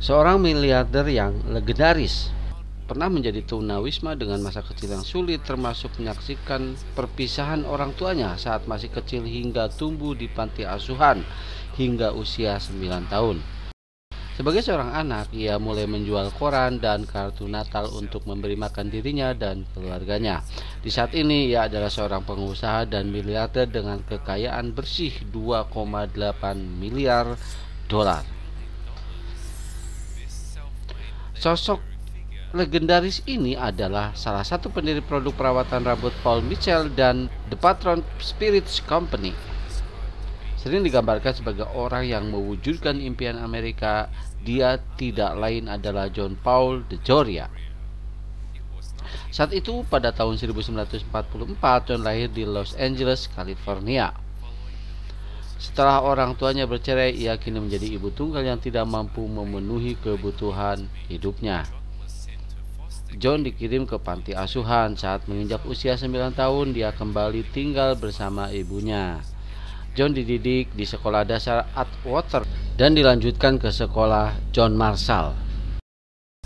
Seorang miliarder yang legendaris pernah menjadi tunawisma dengan masa kecil yang sulit, termasuk menyaksikan perpisahan orang tuanya saat masih kecil hingga tumbuh di panti asuhan hingga usia 9 tahun. Sebagai seorang anak, ia mulai menjual koran dan kartu Natal untuk memberi makan dirinya dan keluarganya. Di saat ini, ia adalah seorang pengusaha dan miliarder dengan kekayaan bersih 2,8 miliar dolar. Sosok legendaris ini adalah salah satu pendiri produk perawatan rambut Paul Mitchell dan The Patron Spirits Company. Sering digambarkan sebagai orang yang mewujudkan impian Amerika, dia tidak lain adalah John Paul DeJoria. Saat itu pada tahun 1944, John lahir di Los Angeles, California. Setelah orang tuanya bercerai, ia kini menjadi ibu tunggal yang tidak mampu memenuhi kebutuhan hidupnya. John dikirim ke panti asuhan. Saat menginjak usia 9 tahun, dia kembali tinggal bersama ibunya. John dididik di sekolah dasar Atwater dan dilanjutkan ke sekolah John Marshall.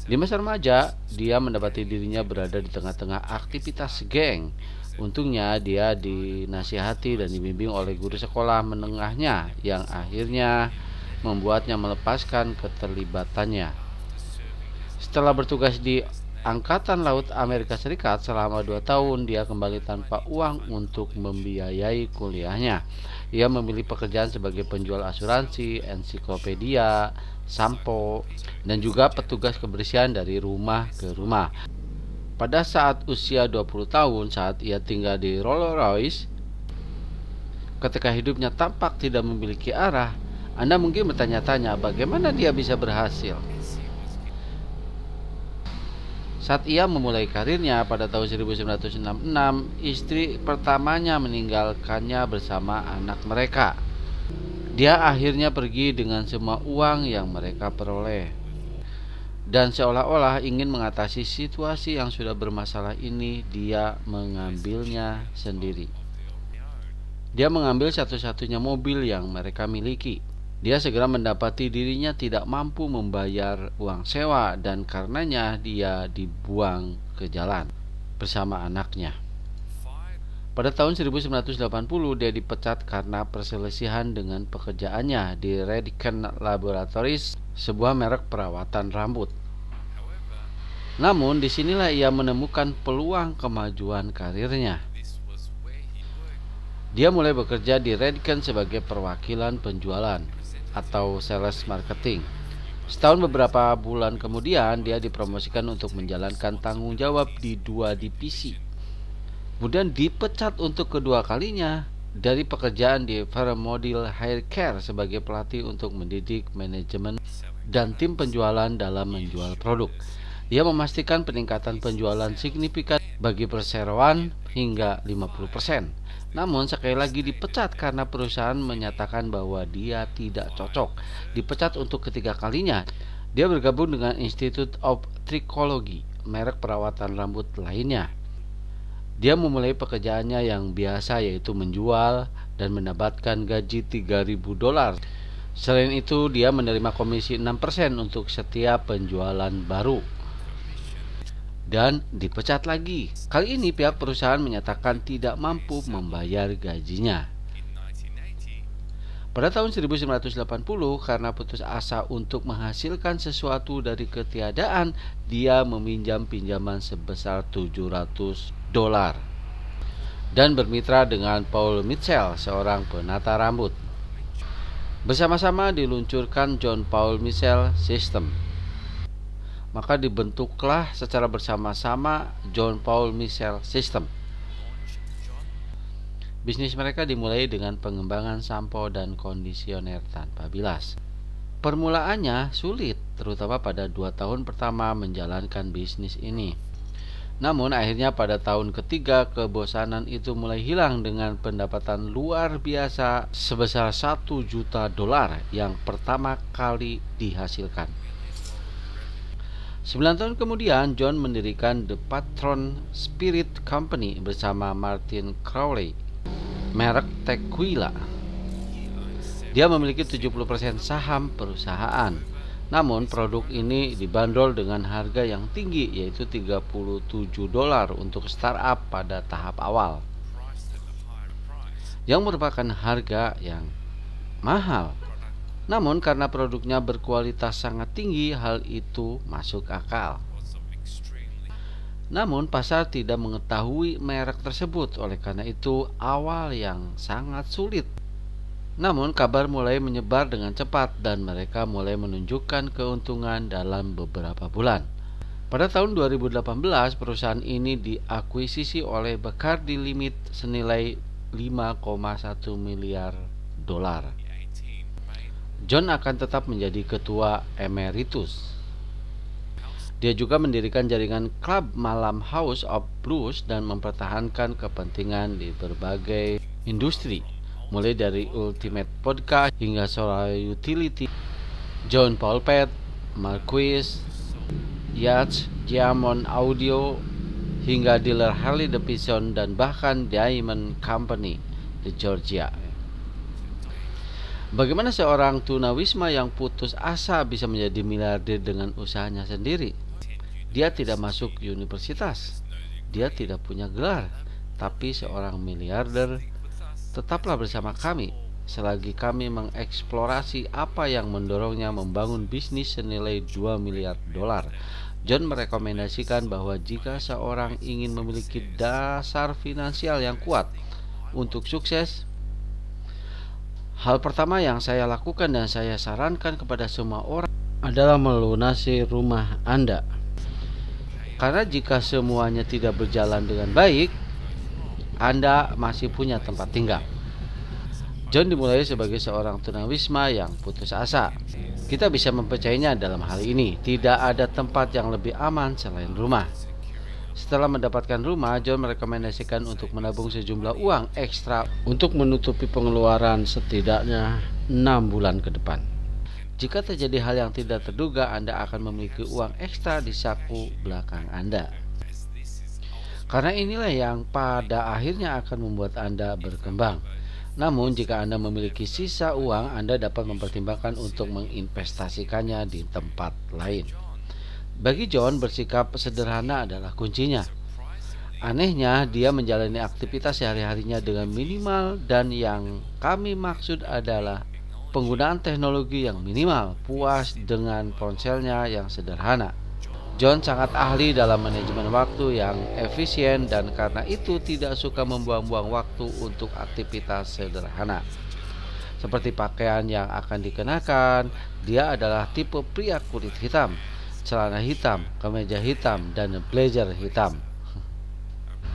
Di masa remaja, dia mendapati dirinya berada di tengah-tengah aktivitas geng. Untungnya dia dinasihati dan dibimbing oleh guru sekolah menengahnya yang akhirnya membuatnya melepaskan keterlibatannya. Setelah bertugas di Angkatan Laut Amerika Serikat selama 2 tahun, dia kembali tanpa uang untuk membiayai kuliahnya. Ia memilih pekerjaan sebagai penjual asuransi, ensiklopedia, sampo, dan juga petugas kebersihan dari rumah ke rumah. Pada saat usia 20 tahun, saat ia tinggal di Rolls Royce, ketika hidupnya tampak tidak memiliki arah, Anda mungkin bertanya-tanya bagaimana dia bisa berhasil. Saat ia memulai karirnya pada tahun 1966, istri pertamanya meninggalkannya bersama anak mereka. Dia akhirnya pergi dengan semua uang yang mereka peroleh. Dan seolah-olah ingin mengatasi situasi yang sudah bermasalah ini, dia mengambilnya sendiri. Dia mengambil satu-satunya mobil yang mereka miliki. Dia segera mendapati dirinya tidak mampu membayar uang sewa dan karenanya dia dibuang ke jalan bersama anaknya. Pada tahun 1980 dia dipecat karena perselisihan dengan pekerjaannya di Redican Laboratories, sebuah merek perawatan rambut. Namun disinilah ia menemukan peluang kemajuan karirnya. Dia mulai bekerja di Redican sebagai perwakilan penjualan atau sales marketing. Setahun beberapa bulan kemudian dia dipromosikan untuk menjalankan tanggung jawab di 2 divisi. Kemudian dipecat untuk kedua kalinya dari pekerjaan di Fairmodel Hair Care sebagai pelatih untuk mendidik manajemen dan tim penjualan dalam menjual produk. Dia memastikan peningkatan penjualan signifikan bagi perseroan hingga 50%. Namun sekali lagi dipecat karena perusahaan menyatakan bahwa dia tidak cocok. Dipecat untuk ketiga kalinya. Dia bergabung dengan Institute of Trichology, merek perawatan rambut lainnya. Dia memulai pekerjaannya yang biasa, yaitu menjual dan mendapatkan gaji $3.000. Selain itu, dia menerima komisi 6% untuk setiap penjualan baru. Dan dipecat lagi. Kali ini pihak perusahaan menyatakan tidak mampu membayar gajinya. Pada tahun 1980, karena putus asa untuk menghasilkan sesuatu dari ketiadaan, dia meminjam pinjaman sebesar $700 dan bermitra dengan Paul Mitchell, seorang penata rambut. Bersama-sama diluncurkan John Paul Mitchell System. Maka dibentuklah secara bersama-sama John Paul Mitchell System. Bisnis mereka dimulai dengan pengembangan sampo dan kondisioner tanpa bilas. Permulaannya sulit, terutama pada 2 tahun pertama menjalankan bisnis ini. Namun akhirnya pada tahun ketiga kebosanan itu mulai hilang dengan pendapatan luar biasa sebesar $1 juta yang pertama kali dihasilkan. 9 tahun kemudian, John mendirikan The Patron Spirit Company bersama Martin Crowley, merek Tequila. Dia memiliki 70% saham perusahaan. Namun produk ini dibanderol dengan harga yang tinggi, yaitu $37 untuk startup pada tahap awal, yang merupakan harga yang mahal. Namun karena produknya berkualitas sangat tinggi, hal itu masuk akal. Namun pasar tidak mengetahui merek tersebut, oleh karena itu awal yang sangat sulit. Namun kabar mulai menyebar dengan cepat dan mereka mulai menunjukkan keuntungan dalam beberapa bulan. Pada tahun 2018, perusahaan ini diakuisisi oleh Bacardi Limit senilai $5,1 miliar. John akan tetap menjadi ketua emeritus. Dia juga mendirikan jaringan klub malam House of Blues dan mempertahankan kepentingan di berbagai industri, mulai dari Ultimate Podcast hingga Solar Utility, John Paul Pet, Marquis, Yacht, Diamond Audio, hingga dealer Harley Davidson dan bahkan Diamond Company di Georgia. Bagaimana seorang tunawisma yang putus asa bisa menjadi miliarder dengan usahanya sendiri? Dia tidak masuk universitas, dia tidak punya gelar, tapi seorang miliarder. Tetaplah bersama kami selagi kami mengeksplorasi apa yang mendorongnya membangun bisnis senilai $2 miliar. John merekomendasikan bahwa jika seorang ingin memiliki dasar finansial yang kuat untuk sukses, hal pertama yang saya lakukan dan saya sarankan kepada semua orang adalah melunasi rumah Anda. Karena jika semuanya tidak berjalan dengan baik, Anda masih punya tempat tinggal. John dimulai sebagai seorang tunawisma yang putus asa. Kita bisa mempercayainya dalam hal ini. Tidak ada tempat yang lebih aman selain rumah. Setelah mendapatkan rumah, John merekomendasikan untuk menabung sejumlah uang ekstra untuk menutupi pengeluaran setidaknya 6 bulan ke depan. Jika terjadi hal yang tidak terduga, Anda akan memiliki uang ekstra di saku belakang Anda. Karena inilah yang pada akhirnya akan membuat Anda berkembang. Namun jika Anda memiliki sisa uang, Anda dapat mempertimbangkan untuk menginvestasikannya di tempat lain. Bagi John, bersikap sederhana adalah kuncinya. Anehnya, dia menjalani aktivitas sehari-harinya dengan minimal, dan yang kami maksud adalah penggunaan teknologi yang minimal, puas dengan ponselnya yang sederhana. John sangat ahli dalam manajemen waktu yang efisien dan karena itu tidak suka membuang-buang waktu untuk aktivitas sederhana. Seperti pakaian yang akan dikenakan, dia adalah tipe pria kulit hitam, celana hitam, kemeja hitam, dan blazer hitam.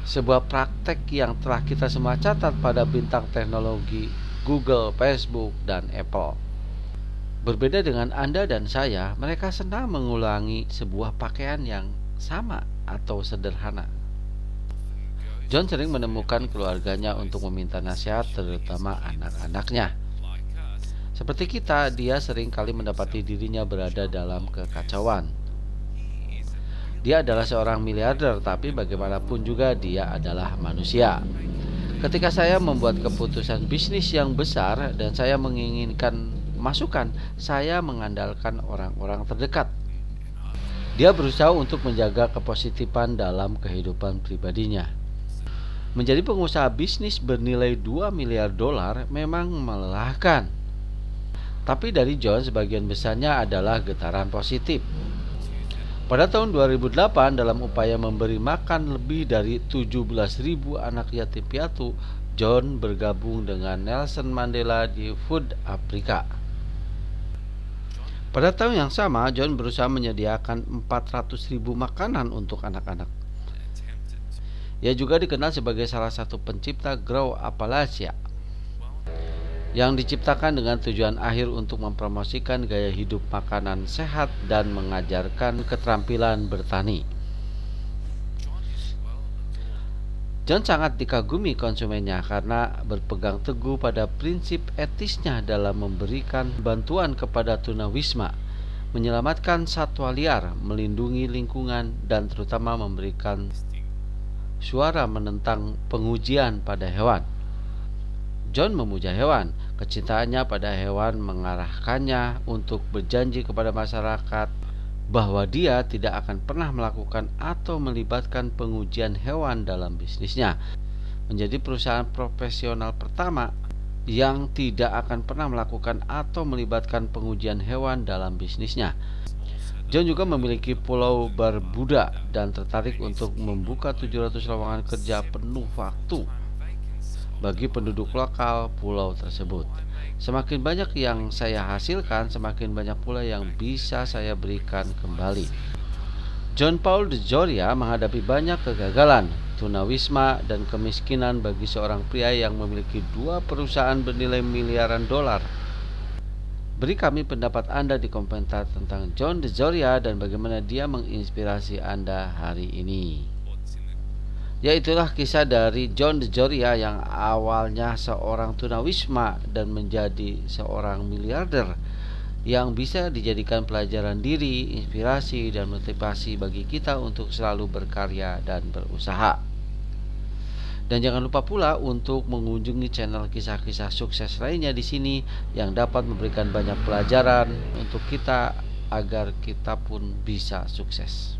Sebuah praktek yang telah kita semua catat pada bintang teknologi Google, Facebook, dan Apple. Berbeda dengan Anda dan saya, mereka senang mengulangi sebuah pakaian yang sama atau sederhana. John sering menemukan keluarganya untuk meminta nasihat, terutama anak-anaknya. Seperti kita, dia sering kali mendapati dirinya berada dalam kekacauan. Dia adalah seorang miliarder, tapi bagaimanapun juga dia adalah manusia. Ketika saya membuat keputusan bisnis yang besar dan saya menginginkan masukan, saya mengandalkan orang-orang terdekat. Dia berusaha untuk menjaga kepositifan dalam kehidupan pribadinya. Menjadi pengusaha bisnis bernilai $2 miliar memang melelahkan. Tapi dari John, sebagian besarnya adalah getaran positif. Pada tahun 2008, dalam upaya memberi makan lebih dari 17.000 anak yatim piatu, John bergabung dengan Nelson Mandela di Food Africa. Pada tahun yang sama, John berusaha menyediakan 400.000 makanan untuk anak-anak. Ia juga dikenal sebagai salah satu pencipta Grow Appalachia, yang diciptakan dengan tujuan akhir untuk mempromosikan gaya hidup makanan sehat dan mengajarkan keterampilan bertani. John sangat dikagumi konsumennya karena berpegang teguh pada prinsip etisnya dalam memberikan bantuan kepada tunawisma, menyelamatkan satwa liar, melindungi lingkungan, dan terutama memberikan suara menentang pengujian pada hewan. John memuja hewan. Kecintaannya pada hewan mengarahkannya untuk berjanji kepada masyarakat bahwa dia tidak akan pernah melakukan atau melibatkan pengujian hewan dalam bisnisnya. Menjadi perusahaan profesional pertama yang tidak akan pernah melakukan atau melibatkan pengujian hewan dalam bisnisnya. John juga memiliki Pulau Barbuda dan tertarik untuk membuka 700 lowongan kerja penuh waktu bagi penduduk lokal pulau tersebut. Semakin banyak yang saya hasilkan, semakin banyak pula yang bisa saya berikan kembali. John Paul DeJoria menghadapi banyak kegagalan, tunawisma, dan kemiskinan bagi seorang pria yang memiliki 2 perusahaan bernilai miliaran dolar. Beri kami pendapat Anda di komentar tentang John DeJoria dan bagaimana dia menginspirasi Anda hari ini. Ya, itulah kisah dari John DeJoria yang awalnya seorang tunawisma dan menjadi seorang miliarder, yang bisa dijadikan pelajaran diri, inspirasi, dan motivasi bagi kita untuk selalu berkarya dan berusaha. Dan jangan lupa pula untuk mengunjungi channel kisah-kisah sukses lainnya di sini yang dapat memberikan banyak pelajaran untuk kita agar kita pun bisa sukses.